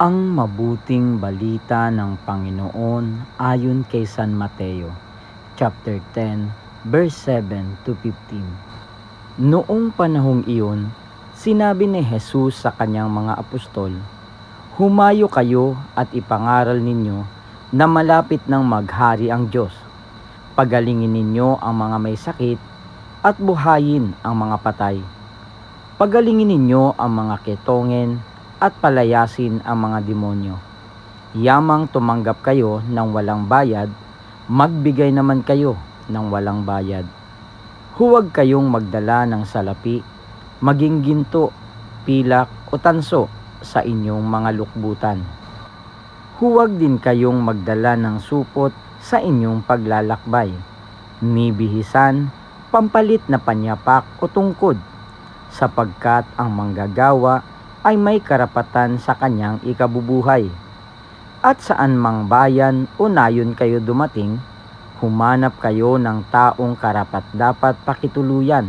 Ang mabuting balita ng Panginoon ayon kay San Mateo, chapter 10, verse 7 to 15. Noong panahong iyon, sinabi ni Jesus sa kanyang mga apostol, "Humayo kayo at ipangaral ninyo na malapit nang maghari ang Diyos. Pagalingin ninyo ang mga may sakit at buhayin ang mga patay. Pagalingin ninyo ang mga ketongen at palayasin ang mga demonyo. Yamang tumanggap kayo ng walang bayad, magbigay naman kayo ng walang bayad. Huwag kayong magdala ng salapi, maging ginto, pilak o tanso sa inyong mga lukbutan. Huwag din kayong magdala ng supot sa inyong paglalakbay, ni bihisan, pampalit na panyapak o tungkod, sapagkat ang manggagawa ay may karapatan sa kanyang ikabubuhay. At saan mang bayan o nayon kayo dumating, humanap kayo ng taong karapat-dapat pakituluyan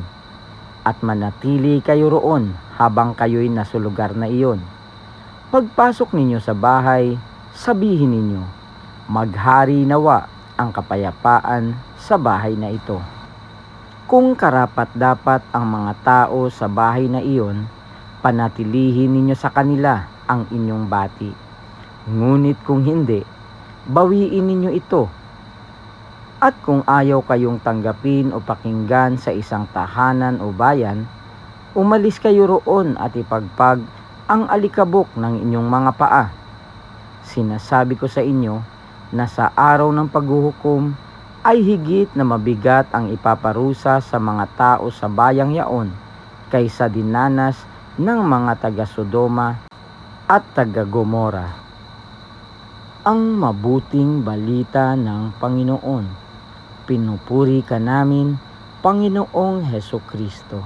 at manatili kayo roon habang kayo'y nasa lugar na iyon. Pagpasok ninyo sa bahay, sabihin ninyo, maghari nawa ang kapayapaan sa bahay na ito. Kung karapat-dapat ang mga tao sa bahay na iyon, panatilihin ninyo sa kanila ang inyong bati. Ngunit kung hindi, bawiin ninyo ito. At kung ayaw kayong tanggapin o pakinggan sa isang tahanan o bayan, umalis kayo roon at ipagpag ang alikabok ng inyong mga paa. Sinasabi ko sa inyo na sa araw ng paghuhukom ay higit na mabigat ang ipaparusa sa mga tao sa bayang yaon kaysa dinanas ng mga taga-Sodoma at taga-Gomora. Ang mabuting balita ng Panginoon. Pinupuri ka namin, Panginoong Hesukristo.